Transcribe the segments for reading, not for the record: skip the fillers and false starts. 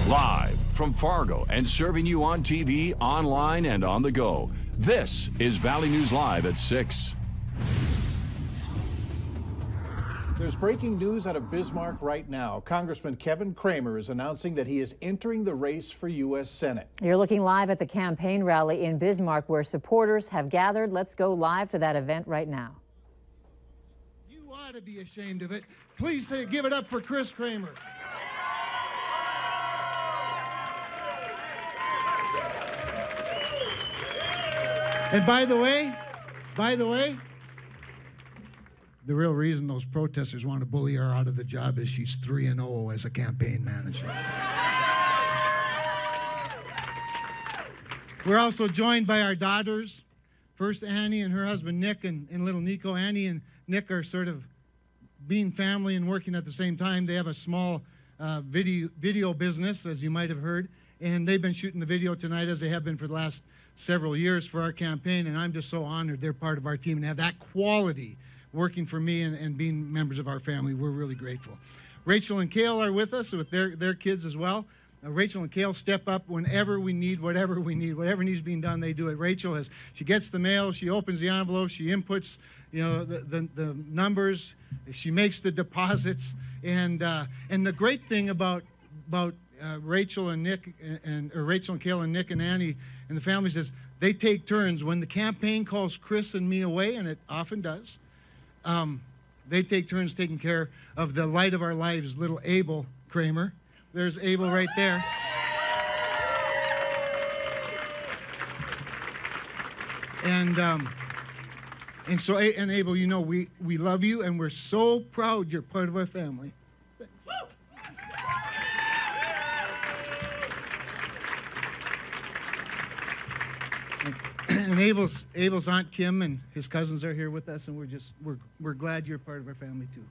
Live from Fargo and serving you on TV, online, and on the go. This is Valley News Live at 6. There's breaking news out of Bismarck right now. Congressman Kevin Cramer is announcing that he is entering the race for U.S. Senate. You're looking live at the campaign rally in Bismarck where supporters have gathered. Let's go live to that event right now. You ought to be ashamed of it. Please give it up for Chris Cramer. And by the way, the real reason those protesters want to bully her out of the job is she's 3-0 as a campaign manager. We're also joined by our daughters. First Annie and her husband Nick and little Nico. Annie and Nick are sort of being family and working at the same time. They have a small video business, as you might have heard, and they've been shooting the video tonight, as they have been for the last several years for our campaign, and I'm just so honored they're part of our team and have that quality working for me and being members of our family. We're really grateful. Rachel and Cale are with us with their kids as well. Rachel and Cale step up whenever we need, whatever needs being done, they do it. Rachel she gets the mail, she opens the envelope, she inputs, the numbers, she makes the deposits, and the great thing about Rachel and Nick or Rachel and Cale and Nick and Annie and the families is they take turns when the campaign calls Chris and me away, and it often does. They take turns taking care of the light of our lives, little Abel Cramer. There's Abel right there. And Abel, we love you, and we're so proud you're part of our family. And Abel's Aunt Kim and his cousins are here with us, and we're glad you're part of our family too.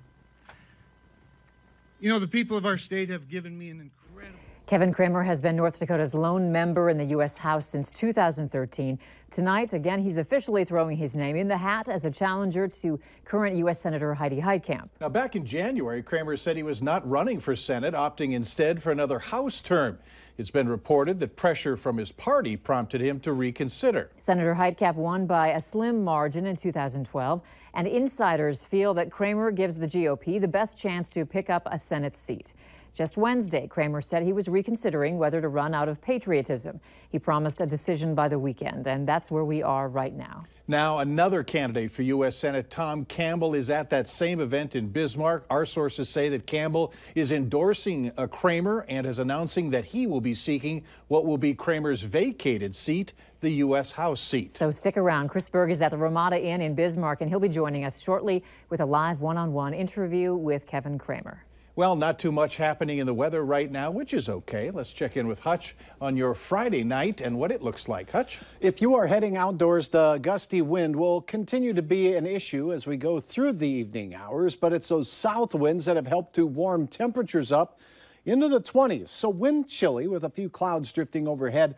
The people of our state have given me an incredible... Kevin Cramer has been North Dakota's lone member in the U.S. House since 2013. Tonight, again, he's officially throwing his name in the hat as a challenger to current U.S. Senator Heidi Heitkamp. Now, back in January, Cramer said he was not running for Senate, opting instead for another House term. It's been reported that pressure from his party prompted him to reconsider. Senator Heitkamp won by a slim margin in 2012, and insiders feel that Cramer gives the GOP the best chance to pick up a Senate seat. Just Wednesday, Cramer said he was reconsidering whether to run out of patriotism. He promised a decision by the weekend, and that's where we are right now. Now, another candidate for U.S. Senate, Tom Campbell, is at that same event in Bismarck. Our sources say that Campbell is endorsing Cramer and is announcing that he will be seeking what will be Cramer's vacated seat, the U.S. House seat. So stick around. Chris Berg is at the Ramada Inn in Bismarck, and he'll be joining us shortly with a live one-on-one interview with Kevin Cramer. Well, not too much happening in the weather right now, which is okay. Let's check in with Hutch on your Friday night and what it looks like. Hutch? If you are heading outdoors, the gusty wind will continue to be an issue as we go through the evening hours, but it's those south winds that have helped to warm temperatures up into the 20s. So wind chilly with a few clouds drifting overhead.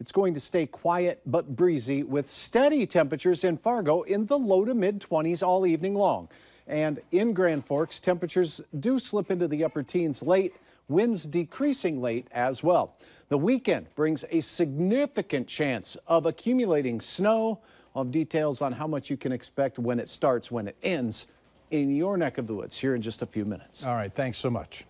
It's going to stay quiet but breezy with steady temperatures in Fargo in the low to mid 20s all evening long. And in Grand Forks, temperatures do slip into the upper teens late, winds decreasing late as well. The weekend brings a significant chance of accumulating snow. I'll have details on how much you can expect when it starts, when it ends in your neck of the woods here in just a few minutes. All right, thanks so much.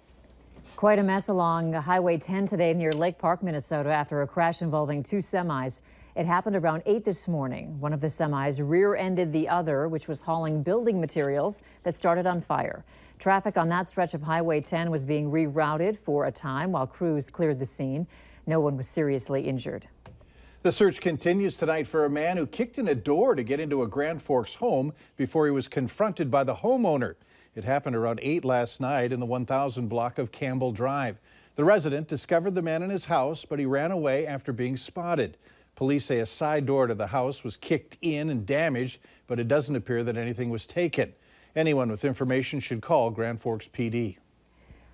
Quite a mess along Highway 10 today near Lake Park, Minnesota, after a crash involving two semis. It happened around 8 this morning. One of the semis rear-ended the other, which was hauling building materials that started on fire. Traffic on that stretch of Highway 10 was being rerouted for a time while crews cleared the scene. No one was seriously injured. The search continues tonight for a man who kicked in a door to get into a Grand Forks home before he was confronted by the homeowner. It happened around 8 last night in the 1000 block of Campbell Drive. The resident discovered the man in his house, but he ran away after being spotted. Police say a side door to the house was kicked in and damaged, but it doesn't appear that anything was taken. Anyone with information should call Grand Forks PD.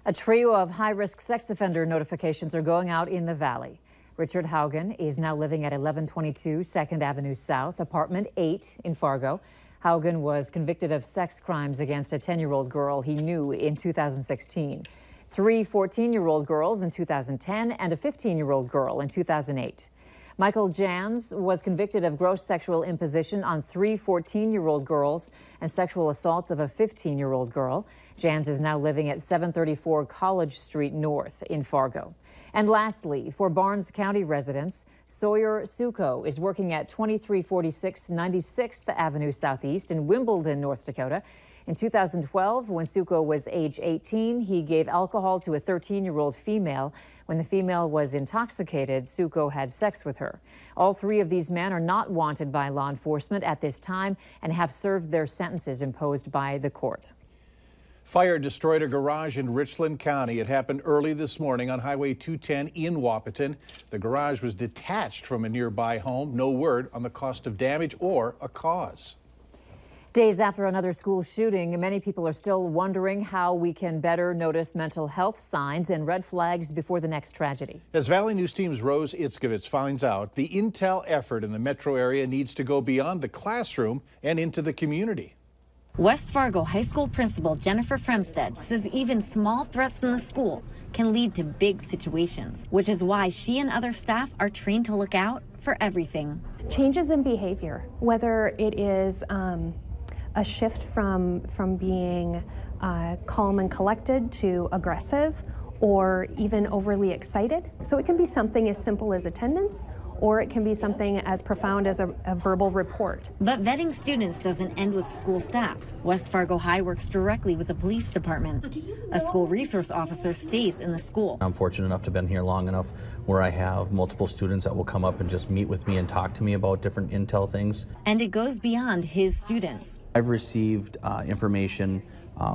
A trio of high-risk sex offender notifications are going out in the valley. Richard Haugen is now living at 1122 2nd Avenue South, apartment 8 in Fargo. Haugen was convicted of sex crimes against a 10-year-old girl he knew in 2016. 3 14-year-old girls in 2010 and a 15-year-old girl in 2008. Michael Jans was convicted of gross sexual imposition on 3 14-year-old girls and sexual assaults of a 15-year-old girl. Jans is now living at 734 College Street North in Fargo. And lastly, for Barnes County residents, Sawyer Suko is working at 2346 96th Avenue Southeast in Wimbledon, North Dakota. In 2012, when Suko was age 18, he gave alcohol to a 13-year-old female. When the female was intoxicated, Suko had sex with her. All 3 of these men are not wanted by law enforcement at this time and have served their sentences imposed by the court. Fire destroyed a garage in Richland County. It happened early this morning on Highway 210 in Wahpeton. The garage was detached from a nearby home. No word on the cost of damage or a cause. Days after another school shooting, many people are still wondering how we can better notice mental health signs and red flags before the next tragedy. As Valley News Team's Rose Itzkovitz finds out, the Intel effort in the metro area needs to go beyond the classroom and into the community. West Fargo High School Principal Jennifer Fremstead says even small threats in the school can lead to big situations, which is why she and other staff are trained to look out for everything. Changes in behavior, whether it is a shift from being calm and collected to aggressive or even overly excited. So it can be something as simple as attendance, or it can be something as profound as a verbal report. But vetting students doesn't end with school staff. West Fargo High works directly with the police department. A school resource officer stays in the school. I'm fortunate enough to have been here long enough where I have multiple students that will come up and just meet with me and talk to me about different intel things. And it goes beyond his students. I've received information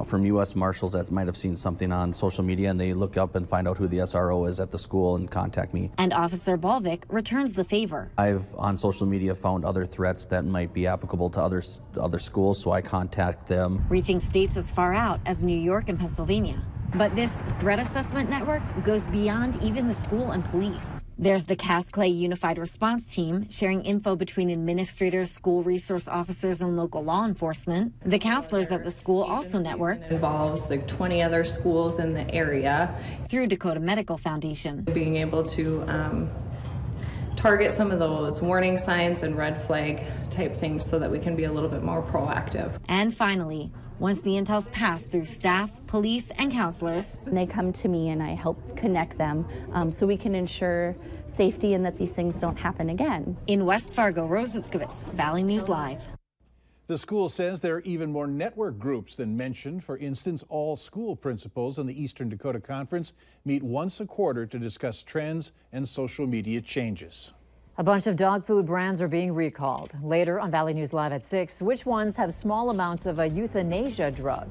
from U.S. Marshals that might have seen something on social media, and they look up and find out who the SRO is at the school and contact me. And Officer Balvik returns the favor. I've on social media found other threats that might be applicable to other schools, so I contact them. Reaching states as far out as New York and Pennsylvania. But this threat assessment network goes beyond even the school and police. There's the Cass Clay Unified Response Team, sharing info between administrators, school resource officers, and local law enforcement. The counselors at the school also network. It involves like 20 other schools in the area. Through Dakota Medical Foundation. Being able to target some of those warning signs and red flag type things so that we can be a little bit more proactive. And finally, once the intel's passed through staff, police, and counselors, they come to me and I help connect them so we can ensure safety and that these things don't happen again. In West Fargo, Rose Itzkovitz, Valley News Live. The school says there are even more network groups than mentioned. For instance, all school principals in the Eastern Dakota Conference meet once a quarter to discuss trends and social media changes. A bunch of dog food brands are being recalled. Later on Valley News Live at 6, which ones have small amounts of a euthanasia drug?